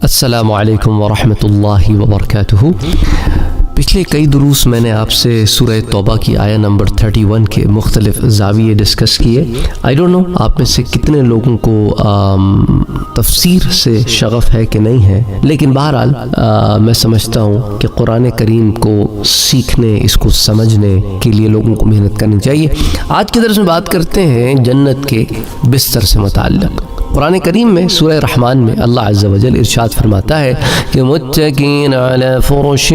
السلام علیکم ورحمۃ اللہ وبرکاتہ۔ پچھلے کئی دروس میں نے آپ سے سورہ توبہ کی آیہ نمبر 31 کے مختلف زاویے ڈسکس کیے۔ آئی ڈونٹ نو آپ میں سے کتنے لوگوں کو تفسیر سے شغف ہے کہ نہیں ہے، لیکن بہرحال میں سمجھتا ہوں کہ قرآن کریم کو سیکھنے، اس کو سمجھنے کے لیے لوگوں کو محنت کرنی چاہیے۔ آج کے درس میں بات کرتے ہیں جنت کے بستر سے متعلق۔ قرآن کریم میں سورہ رحمان میں اللہ عز و جل ارشاد فرماتا ہے کہ متکئین علی فرش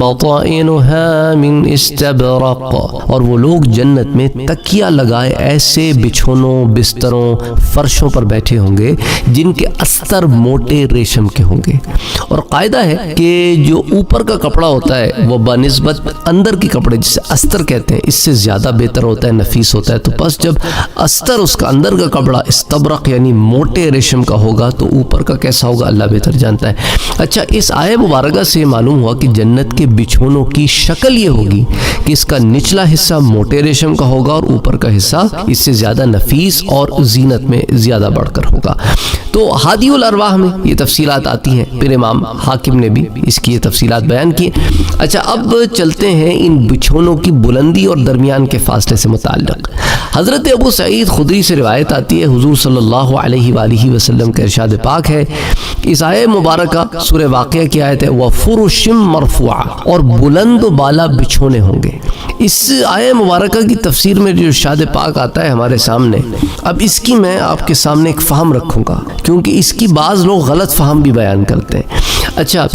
بطائنها من استبرق، اور وہ لوگ جنت میں تکیہ لگائے ایسے بچھونوں، بستروں، فرشوں پر بیٹھے ہوں گے جن کے استر موٹے ریشم کے ہوں گے۔ اور قاعدہ ہے کہ جو اوپر کا کپڑا ہوتا ہے وہ بنسبت اندر کے کپڑے جسے استر کہتے ہیں اس سے زیادہ بہتر ہوتا ہے، نفیس ہوتا ہے۔ تو بس جب استر اس کا اندر کا کپڑا استبرق یعنی موٹے ریشم کا ہوگا تو اوپر کا کیسا ہوگا اللہ بہتر جانتا ہے۔ اچھا، اس آیہ مبارکہ سے معلوم ہوا کہ جنت کے بچھونوں کی شکل یہ ہوگی کہ اس کا نچلا حصہ موٹے ریشم کا ہوگا اور اوپر کا حصہ اس سے زیادہ نفیس اور زینت میں زیادہ بڑھ کر ہوگا۔ تو ہادی الارواح میں یہ تفصیلات آتی ہیں، پھر امام حاکم نے بھی اس کی یہ تفصیلات بیان کی۔ اچھا، اب چلتے ہیں ان بچھونوں کی بلندی اور درمیان کے فاصلے سے متعلق۔ حضرت ابو سعید خدری سے روایت آتی ہے، حضور صلی اللہ علیہ وآلہ وسلم کا ارشاد پاک ہے، اس آیہ مبارکہ سورہ واقعہ کی آیت ہے وَفُرُشٍ مَرْفُوعَةٍ، اور بلند و بالا بچھونے ہوں گے۔ اس آیہ مبارکہ کی تفسیر میں جو ارشاد پاک آتا ہے ہمارے سامنے، اب اس کی میں آپ کے سامنے ایک فہم رکھوں گا کیونکہ اس کی بعض لوگ غلط فہم بھی بیان کرتے ہیں۔ اچھا،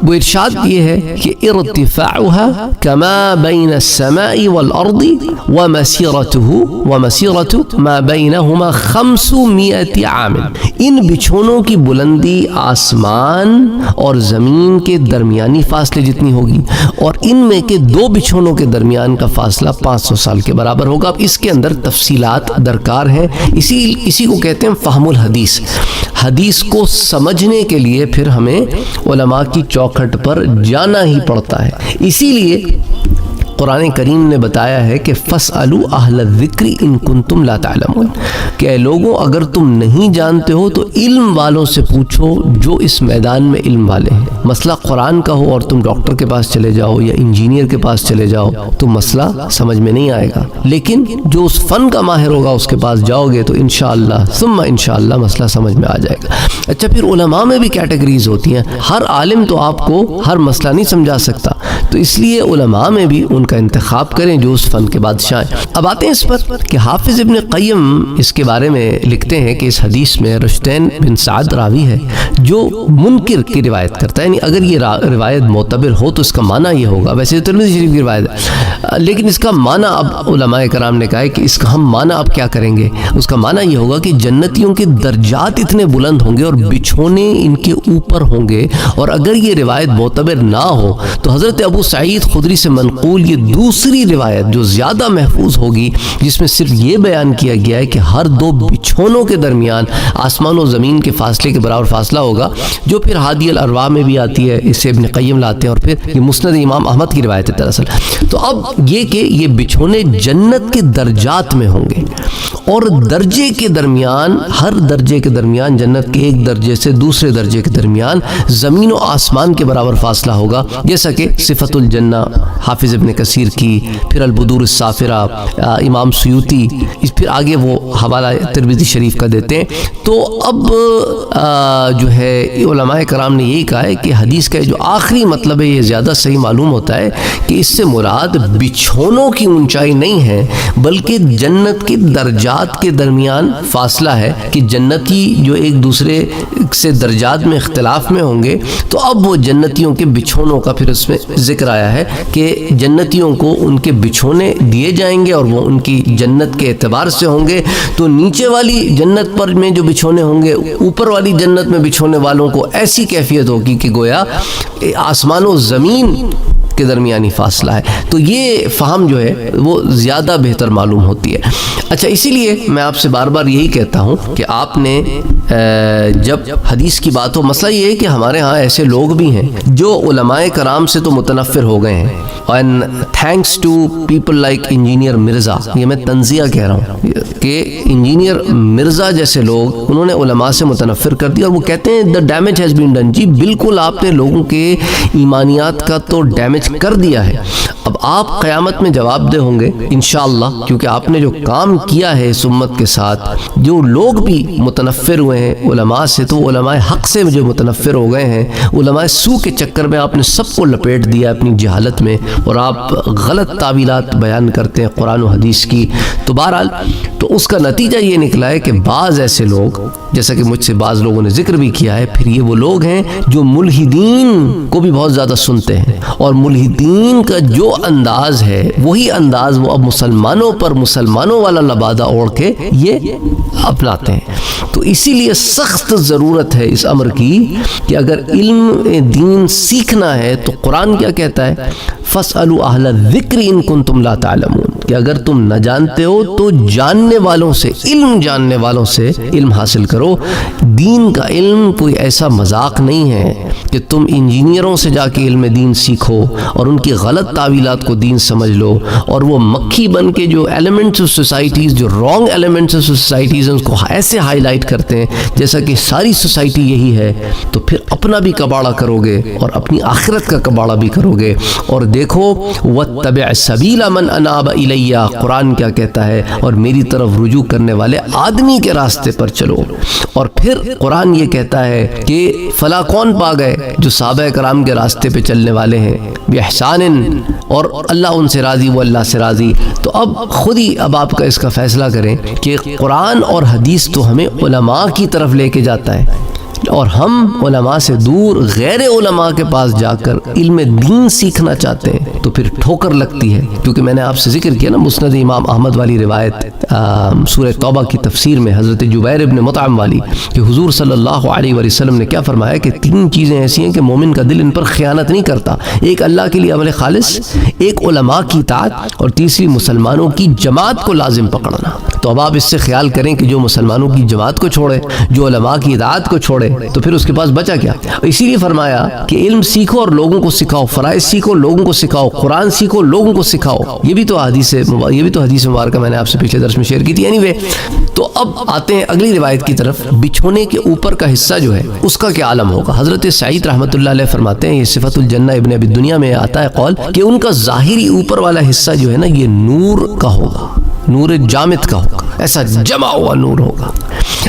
وہ ارشاد یہ ہے کہ ارتفاعها كما بين السماء والارض ومسيرته ما بينهما 500 عام، ان بچھونوں کی بلندی آسمان اور زمین کے درمیانی فاصلے جتنی ہوگی اور ان میں کے دو بچھونوں کے درمیان کا فاصلہ 500 سال کے برابر ہوگا۔ اب اس کے اندر تفصیلات درکار ہیں، اسی کو کہتے ہیں فہم الحدیث۔ حدیث کو سمجھنے کے لیے پھر ہمیں علماء کی چوکھٹ پر جانا ہی پڑتا ہے۔ اسی لیے قرآن کریم نے بتایا ہے کہ فَاسْأَلُوا أَهْلَ الذِّكْرِ إِن كُنتُمْ لَا تَعْلَمُونَ، کہ اے لوگوں اگر تم نہیں جانتے ہو تو علم والوں سے پوچھو جو اس میدان میں علم والے ہیں۔ مسئلہ قرآن کا ہو اور تم ڈاکٹر کے پاس چلے جاؤ یا انجینئر کے پاس چلے جاؤ تو مسئلہ سمجھ میں نہیں آئے گا، لیکن جو اس فن کا ماہر ہوگا اس کے پاس جاؤ گے تو انشاءاللہ ثم انشاءاللہ مسئلہ سمجھ میں آ جائے گا۔ اچھا، پھر علماء میں بھی کیٹیگریز ہوتی ہیں، ہر عالم تو آپ کو ہر مسئلہ نہیں سمجھا سکتا، تو اس لیے علماء میں بھی ان کا انتخاب کریں جو اس فن کے بادشاہ ہیں۔ اب آتے ہیں اس پر کہ حافظ ابن قیم اس کے بارے میں لکھتے ہیں کہ اس حدیث میں رشدین بن سعد راوی ہے جو منکر کی روایت کرتا ہے، یعنی اگر یہ روایت معتبر ہو تو اس کا معنی یہ ہوگا، ویسے ترمذی شریف کی روایت ہے لیکن اس کا معنی اب علماء کرام نے کہا ہے کہ اس کا ہم معنی اب کیا کریں گے، اس کا معنی یہ ہوگا کہ جنتیوں کے درجات اتنے بلند ہوں گے اور بچھونے ان کے اوپر ہوں گے، اور اگر یہ روایت معتبر نہ ہو تو حضرت ابو سعید خدری سے منقول یہ دوسری روایت جو زیادہ محفوظ ہوگی جس میں صرف یہ بیان کیا گیا ہے کہ ہر دو بچھونوں کے درمیان آسمان و زمین کے فاصلے کے برابر فاصلہ ہوگا، جو پھر ہادی الارواح میں بھی آتی ہے، اسے ابن قیم لاتے ہیں، اور پھر یہ مسند امام احمد کی روایت ہے دراصل۔ تو اب یہ کہ یہ بچھونے جنت کے درجات میں ہوں گے اور درجے کے درمیان، ہر درجے کے درمیان، جنت کے ایک درجے سے دوسرے درجے کے درمیان زمین و آسمان کے برابر فاصلہ ہوگا، جیسا کہ صفت الجنہ حافظ ابن کثیر کی، پھر البدور السافرہ امام سیوطی، پھر آگے وہ حوالہ ترمذی شریف کا دیتے ہیں۔ تو اب جو ہے علماء کرام نے یہی کہا ہے کہ حدیث کا جو آخری مطلب ہے یہ زیادہ صحیح معلوم ہوتا ہے کہ اس سے مراد بچھونوں کی اونچائی نہیں ہے بلکہ جنت کے درجات کے درمیان فاصلہ ہے، کہ جنتی جو ایک دوسرے سے درجات میں اختلاف میں ہوں گے تو اب وہ جنتیوں کے بچھونوں کا پھر اس میں ذکر آیا ہے کہ جنتیوں کو ان کے بچھونے دیے جائیں گے اور وہ ان کی جنت کے اعتبار سے ہوں گے، تو نیچے والی جنت پر میں جو بچھونے ہوں گے اوپر والی جنت میں بچھونے والوں کو ایسی کیفیت ہوگی کہ گویا آسمان و زمین کے درمیانی فاصلہ ہے. تو یہ فہم جو ہے وہ زیادہ بہتر معلوم ہوتی ہے. اچھا، اسی لیے میں آپ سے بار بار یہی کہتا ہوں کہ آپ نے جب حدیث کی بات ہو، مسئلہ یہ ہے کہ ہمارے ہاں ایسے لوگ بھی ہیں جو علماء کرام سے تو متنفر ہو گئے ہیں. And thanks to people like engineer Mirza, یہ میں تنزیہ کہہ رہا ہوں کہ انجینئر مرزا جیسے لوگ انہوں نے علماء سے متنفر کر دیا، اور وہ کہتے ہیں the damage has been done. جی بالکل، آپ نے لوگوں کے ایمانیات کا تو ڈیمیج کر دیا ہے. اب آپ قیامت میں جواب دہ ہوں گے انشاءاللہ، کیونکہ آپ نے جو کام کیا ہے اس امت کے ساتھ. جو لوگ بھی متنفر ہوئے ہیں علماء سے، تو علماء حق سے جو متنفر ہو گئے ہیں، علماء سو کے چکر میں آپ نے سب کو لپیٹ دیا اپنی جہالت میں، اور آپ غلط تعویلات بیان کرتے ہیں قرآن و حدیث کی. تو بہرحال تو اس کا نتیجہ یہ نکلا ہے کہ بعض ایسے لوگ، جیسا کہ مجھ سے بعض لوگوں نے ذکر بھی کیا ہے، پھر یہ وہ لوگ ہیں جو ملحدین کو بھی بہت زیادہ سنتے ہیں، اور ملحدین کا جو انداز ہے وہی انداز وہ اب مسلمانوں پر مسلمانوں والا لبادہ اوڑھ کے یہ اپناتے ہیں. تو اسی لیے سخت ضرورت ہے اس امر کی کہ اگر علم دین سیکھنا ہے تو قرآن کیا کہتا ہے؟ فَاسْأَلُوا أَهْلَ الذِّكْرِ إِن كُنتُمْ لَا تَعْلَمُونَ، کہ اگر تم نہ جانتے ہو تو جاننے والوں سے، علم جاننے والوں سے علم حاصل کرو. دین کا علم کوئی ایسا مذاق نہیں ہے کہ تم انجینئروں سے جا کے علم دین سیکھو اور ان کی غلط تعویلات کو دین سمجھ لو، اور وہ مکھی بن کے جو ایلیمنٹس آف سوسائٹیز، جو رانگ ایلیمنٹس آف سوسائٹیز ہیں، اس کو ایسے ہائی لائٹ کرتے ہیں جیسا کہ ساری سوسائٹی یہی ہے. تو پھر اپنا بھی کباڑا کرو گے اور اپنی آخرت کا کباڑا بھی کرو گے. اور دیکھو وَاتَّبِعْ سَبِيلَ مَنْ أَنَابَ إِلَيَّ، قرآن کیا کہتا ہے؟ اور میری طرف رجوع کرنے والے آدمی کے راستے پر چلو. اور پھر قرآن یہ کہتا ہے کہ فلاں کون پا گئے؟ جو صحابہ کرام کے راستے پہ چلنے والے ہیں، بِإِحْسَانٍ، اور اللہ ان سے راضی، وہ اللہ سے راضی. تو اب خود ہی اب آپ کا اس کا فیصلہ کریں کہ قرآن اور حدیث تو ہمیں علماء کی طرف لے کے جاتا ہے، اور ہم علماء سے دور غیر علماء کے پاس جا کر علم دین سیکھنا چاہتے ہیں تو پھر ٹھوکر لگتی ہے. کیونکہ میں نے آپ سے ذکر کیا نا مسند امام احمد والی روایت سورہ توبہ کی تفسیر میں حضرت جبیر ابن مطعم والی، کہ حضور صلی اللہ علیہ وسلم نے کیا فرمایا کہ 3 چیزیں ایسی ہیں کہ مومن کا دل ان پر خیانت نہیں کرتا. ایک اللہ کے لیے عمل خالص، ایک علماء کی اطاعت، اور تیسری مسلمانوں کی جماعت کو لازم پکڑنا. تو اب آپ اس سے خیال کریں کہ جو مسلمانوں کی جماعت کو چھوڑے، جو علماء کی اطاعت کو چھوڑے، تو پھر اس کے پاس بچا کیا؟ اسی لیے فرمایا کہ علم سیکھو اور لوگوں کو سکھاؤ، فرائض سیکھو، لوگوں کو سکھاؤ، قرآن سیکھو، لوگوں کو سکھاؤ. یہ بھی تو حدیث مبارکہ میں نے آپ سے پچھلے درس میں شیئر کی تھی. اینی تو اب آتے ہیں اگلی روایت کی طرف. بچھونے کے اوپر کا حصہ جو ہے اس کا کیا عالم ہوگا؟ حضرت سعید رحمۃ اللہ علیہ فرماتے ہیں، یہ صفت الجنہ ابن ابی دنیا میں آتا ہے قول، کہ ان کا ظاہری اوپر والا حصہ جو ہے نا یہ نور کا ہوگا، نور جامد کا ہوگا، ایسا جمع ہوا نور ہوگا.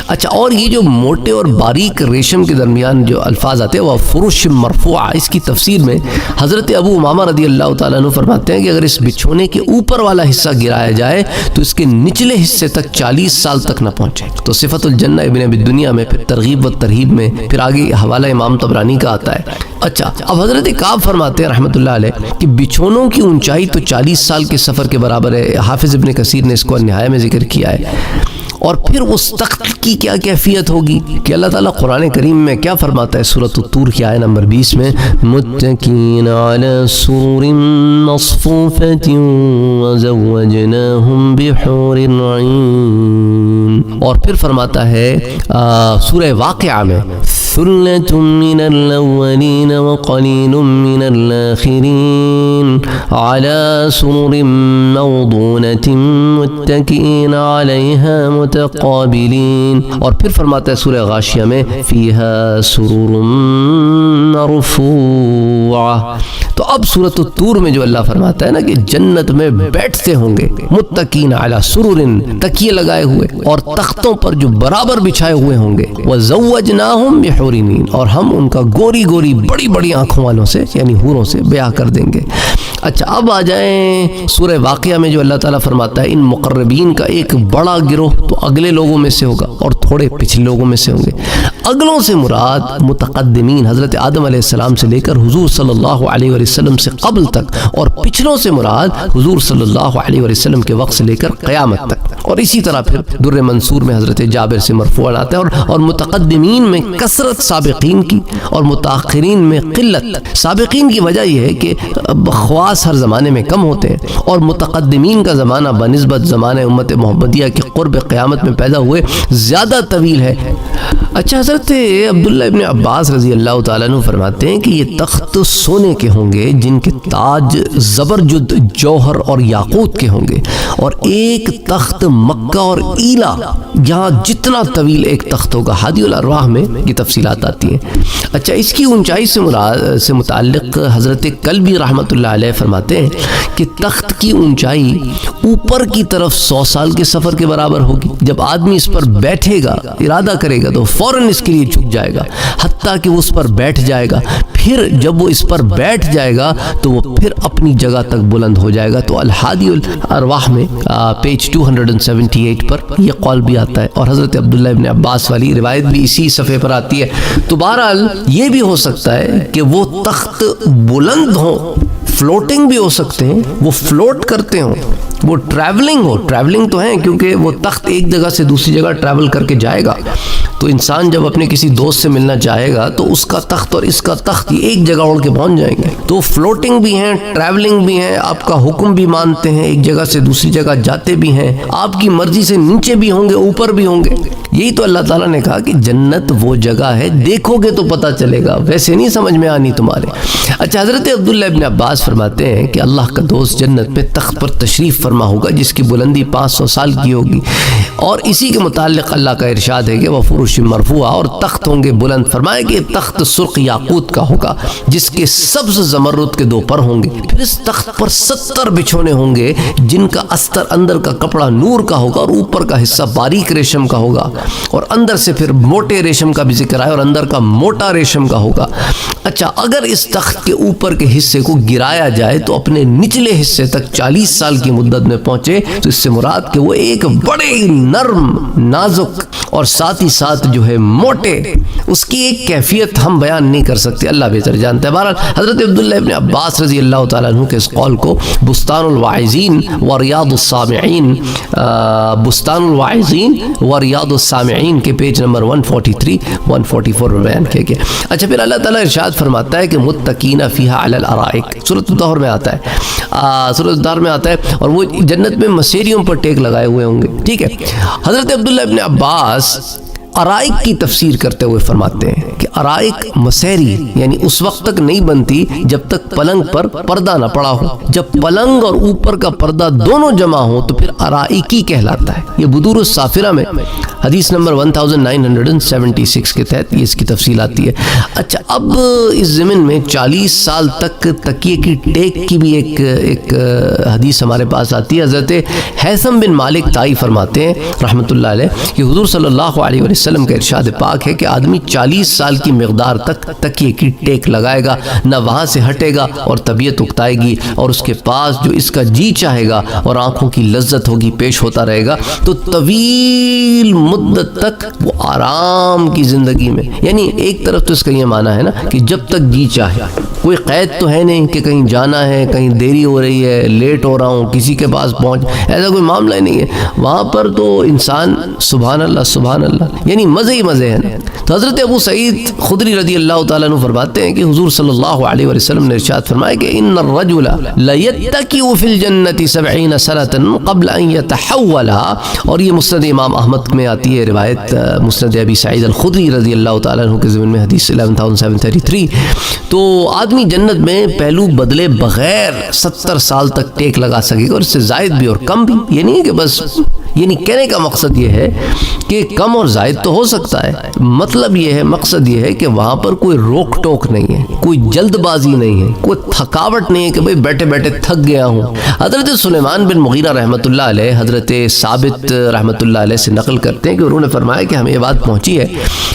اچھا، اور یہ جو موٹے اور باریک ریشم کے درمیان جو الفاظ آتے ہیں وہ فرش مرفوعہ، اس کی تفسیر میں حضرت ابو امامہ رضی اللہ تعالیٰ عنہ فرماتے ہیں کہ اگر اس بچھونے کے اوپر والا حصہ گرایا جائے تو اس کے نچلے حصے تک 40 سال تک نہ پہنچے. تو صفت الجنہ ابن ابی دنیا میں، پھر ترغیب و ترہیب میں، پھر آگے حوالہ امام طبرانی کا آتا ہے. اچھا، اب حضرت کعب فرماتے ہیں رحمۃ اللہ علیہ کہ بچھونوں کی اونچائی تو 40 سال کے سفر کے برابر ہے. حافظ ابن کثیر نے اس کو نہایہ میں ذکر کیا ہے. اور پھر اس تخت کی کیا کیفیت ہوگی کہ اللہ تعالیٰ قرآن کریم میں کیا فرماتا ہے؟ سورۃ الطور کی آیت نمبر 20 میں، متکئین علی سرر مصفوفۃ وزوجناہم بحور عین. اور پھر فرماتا ہے سورہ واقعہ میں، ثلۃ من الاولین وقلیل من الاخرین علی سرر موضونۃ متکئین علیہا متقابلین. اور پھر فرماتا ہے سورہ غاشیہ میں، فیہا سرر مرفوعہ. تو اب سورۃ الطور میں جو اللہ فرماتا ہے نا کہ جنت میں بیٹھتے ہوں گے متکئین علی سرر، تکیے لگائے ہوئے اور تختوں پر جو برابر بچھائے ہوئے ہوں گے، وزوجناہم بحور عین، اور ہم ان کا گوری گوری بڑی بڑی آنکھوں والوں سے یعنی حوروں سے بیاہ کر دیں گے. اچھا، اب آ جائیں سورہ واقعہ میں جو اللہ تعالیٰ فرماتا ہے ان مقربین کا ایک بڑا گروہ تو اگلے لوگوں میں سے ہوگا اور تھوڑے پچھلے لوگوں میں سے ہوں گے. اگلوں سے مراد متقدمین حضرت آدم علیہ السلام سے لے کر حضور صلی اللہ علیہ وسلم سے قبل تک، اور پچھلوں سے مراد حضور صلی اللہ علیہ وسلم کے وقت سے لے کر قیامت تک۔ اور اسی طرح پھر در منصور میں حضرت جابر سے مرفوعاً آتا ہے، اور متقدمین میں کثرت سابقین کی اور متاخرین میں قلت۔ سابقین کی وجہ یہ ہے کہ خواص ہر زمانے میں کم ہوتے ہیں، اور متقدمین کا زمانہ بنسبت زمانہ امت محمدیہ کے قرب قیامت میں پیدا ہوئے زیادہ طویل ہے۔ اچھا، حضرت عبداللہ ابن عباس رضی اللہ تعالیٰ عنہ فرماتے ہیں کہ یہ تخت سونے کے ہوں گے جن کے تاج زبرجد، جوہر اور یاقوت کے ہوں گے، اور ایک تخت مکہ اور ایلا، جہاں جتنا طویل ایک تخت ہوگا۔ ہادی الارواح میں یہ تفصیلات آتی ہیں۔ اچھا، اس کی اونچائی سے متعلق حضرت کلبی رحمۃ اللہ علیہ فرماتے ہیں کہ تخت کی اونچائی اوپر کی طرف 100 سال کے سفر کے برابر ہوگی۔ جب آدمی اس پر بیٹھے گا، ارادہ کرے گا، تو فوراً اس کے لیے جھک جائے گا، حتیٰ کہ وہ اس پر بیٹھ جائے گا۔ پھر جب وہ اس پر بیٹھ جائے گا تو وہ پھر اپنی جگہ تک بلند ہو جائے گا۔ تو الہادی الارواح میں پیج 278 پر یہ قول بھی آتا ہے، اور حضرت عبداللہ ابن عباس والی روایت بھی اسی صفحے پر آتی ہے۔ تو بہرحال یہ بھی ہو سکتا ہے کہ وہ تخت بلند ہوں، فلوٹنگ بھی ہو سکتے ہیں، وہ فلوٹ کرتے ہوں، وہ ٹریولنگ تو ہیں، کیونکہ وہ تخت ایک جگہ سے دوسری جگہ ٹریول کر کے جائے گا۔ تو انسان جب اپنے کسی دوست سے ملنا چاہے گا تو اس کا تخت اور اس کا تخت ایک جگہ اڑ کے پہنچ جائیں گے۔ تو فلوٹنگ بھی ہیں، ٹریولنگ بھی ہیں، آپ کا حکم بھی مانتے ہیں، ایک جگہ سے دوسری جگہ جاتے بھی ہیں، آپ کی مرضی سے نیچے بھی ہوں گے، اوپر بھی ہوں گے۔ یہی تو اللہ تعالیٰ نے کہا کہ جنت وہ جگہ ہے، دیکھو گے تو پتہ چلے گا، ویسے نہیں سمجھ میں آنی تمہارے۔ اچھا، حضرت عبداللہ ابن عباس فرماتے ہیں کہ اللہ کا دوست جنت میں تخت پر تشریف فرما ہوگا جس کی بلندی 500 سال کی ہوگی، اور اسی کے متعلق اللہ کا ارشاد ہے کہ وہ فرش مرفوعہ، اور تخت ہوں گے بلند۔ فرمائے کہ تخت سرخ یاقوت کا ہوگا جس کے سبز زمرد کے 2 پر ہوں گے۔ پھر اس تخت پر 70 بچھونے ہوں گے جن کا استر اندر کا کپڑا نور کا ہوگا، اور اوپر کا حصہ باریک ریشم کا ہوگا، اور اندر سے پھر موٹے ریشم کا بھی ذکر ہے، اور اندر کا موٹا ریشم کا ہوگا۔ اچھا، اگر اس تخت کے اوپر کے حصے کو گرایا جائے تو اپنے نچلے حصے تک 40 سال کی مدت میں پہنچے، تو اس سے مراد کہ وہ ایک بڑے نرم، نازک اور ساتھ ہی ساتھ جو ہے موٹے، اس کی ایک کیفیت ہم بیان نہیں کر سکتے، اللہ بہتر جانتا ہے۔ بہرحال حضرت عبداللہ ابن عباس رضی اللہ تعالیٰ عنہ کے اس قول کو بستان الواعظین و ریاض السامعین کے پیج نمبر 143 144 میں بیان کیا گیا۔ اچھا، پھر اللہ تعالیٰ ارشاد فرماتا ہے کہ متکین فیہا علی الارائک، سورۃ الطہر میں آتا ہے، اور وہ جنت میں مسیریوں پر ٹیک لگائے ہوئے ہوں گے۔ ٹھیک ہے، حضرت عبداللہ ابن عباس ارائک کی تفسیر کرتے ہوئے فرماتے ہیں کہ ارائک مسیری یعنی اس وقت تک نہیں بنتی جب تک پلنگ پر پردہ نہ پڑا ہو۔ جب پلنگ اور اوپر کا پردہ دونوں جمع ہو تو پھر ارائکی کہلاتا ہے۔ یہ بدور السافرہ میں حدیث نمبر 1976 کے تحت یہ اس کی تفصیل آتی ہے۔ اچھا، اب اس ضمن میں 40 سال تک تکیے کی ٹیک کی بھی ایک حدیث ہمارے پاس آتی ہے۔ حضرت حیثم بن مالک تائی فرماتے ہیں رحمۃ اللہ علیہ کہ حضور صلی اللہ علیہ وسلم کا ارشاد پاک ہے کہ آدمی 40 سال کی مقدار تک تکیے کی ٹیک لگائے گا، نہ وہاں سے ہٹے گا، اور طبیعت اکتائے گی، اور اس کے پاس جو اس کا جی چاہے گا اور آنکھوں کی لذت ہوگی پیش ہوتا رہے گا، تو طویل مدت تک وہ آرام کی زندگی میں، یعنی ایک طرف تو اس کا یہ معنی ہے نا کہ جب تک جی چاہے، کوئی قید تو ہے نہیں کہ کہیں جانا ہے، کہیں دیری ہو رہی ہے، لیٹ ہو رہا ہوں، کسی کے پاس پہنچ، ایسا کوئی معاملہ ہی نہیں ہے وہاں پر۔ تو انسان سبحان اللہ سبحان اللہ، یعنی مزے ہی مزے ہیں۔ تو حضرت ابو سعید خدری رضی اللہ تعالیٰ عنہ فرماتے ہیں کہ حضور صلی اللہ علیہ وسلم نے ارشاد فرمایا کہ ان الرجل لیتکی فی الجنة 70 سنة قبل ان يتحولها، اور یہ مسند امام احمد میں آتی ہے روایت، مسند ابی سعید الخدری رضی اللہ تعالیٰ عنہ کے ضمن میں حدیث 11733۔ تو آدمی جنت میں پہلو بدلے بغیر 70 سال تک ٹیک لگا سکے گا، اور اس سے زائد بھی اور کم بھی۔ یہ نہیں کہ بس، یعنی کہنے کا مقصد یہ ہے کہ کم اور زائد تو ہو سکتا ہے، مطلب یہ ہے، مقصد یہ ہے کہ وہاں پر کوئی روک ٹوک نہیں ہے، کوئی جلد بازی نہیں ہے، کوئی تھکاوٹ نہیں ہے کہ بھئی بیٹھے بیٹھے تھک گیا ہوں۔ حضرت سلیمان بن مغیرہ رحمۃ اللہ علیہ حضرت ثابت رحمۃ اللہ علیہ سے نقل کرتے ہیں کہ انہوں نے فرمایا کہ ہمیں یہ بات پہنچی ہے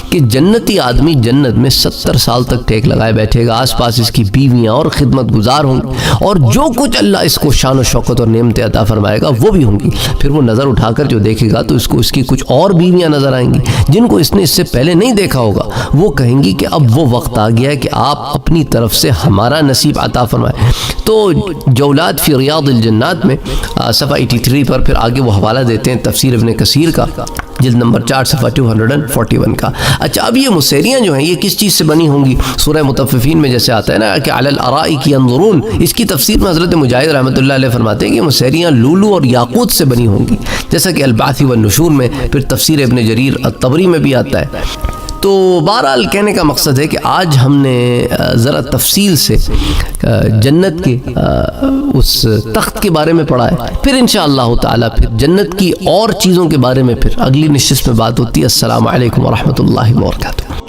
کہ جنتی آدمی جنت میں 70 سال تک ٹیک لگائے بیٹھے گا، آس پاس اس اس کی بیویاں اور خدمت گزار ہوں گی، اور جو کچھ اللہ اس کو شان و شوکت اور نعمت عطا فرمائے گا وہ بھی ہوں گی۔ پھر وہ نظر اٹھا کر جو دیکھے گا تو اس کو اس کی کچھ اور بیویاں نظر آئیں گی جن کو اس نے اس سے پہلے نہیں دیکھا ہوگا۔ وہ کہیں گی کہ اب وہ وقت آ گیا ہے کہ آپ اپنی طرف سے ہمارا نصیب عطا فرمائے۔ تو جولات فی ریاض الجنات میں صفحہ 83 پر پھر آگے وہ حوالہ دیتے ہیں تفسیر ابن کثیر کا، جلد نمبر 4 صفحہ 241 کا۔ اچھا، اب یہ مسیریاں جو ہیں یہ کس چیز سے بنی ہوں گی؟ سورہ مطففین میں جیسے آتا ہے نا کہ علی الارائک ینظرون، اس کی تفسیر میں حضرت مجاہد رحمۃ اللہ علیہ فرماتے ہیں کہ مسیریاں لولو اور یاقوت سے بنی ہوں گی، جیسا کہ البعث والنشور میں، پھر تفسیر ابن جریر الطبری میں بھی آتا ہے۔ تو بہرحال کہنے کا مقصد ہے کہ آج ہم نے ذرا تفصیل سے جنت کے اس تخت کے بارے میں پڑھا ہے، پھر انشاءاللہ تعالی پھر جنت کی اور چیزوں کے بارے میں پھر اگلی نشست میں بات ہوتی ہے۔ السلام علیکم ورحمۃ اللہ وبرکاتہ۔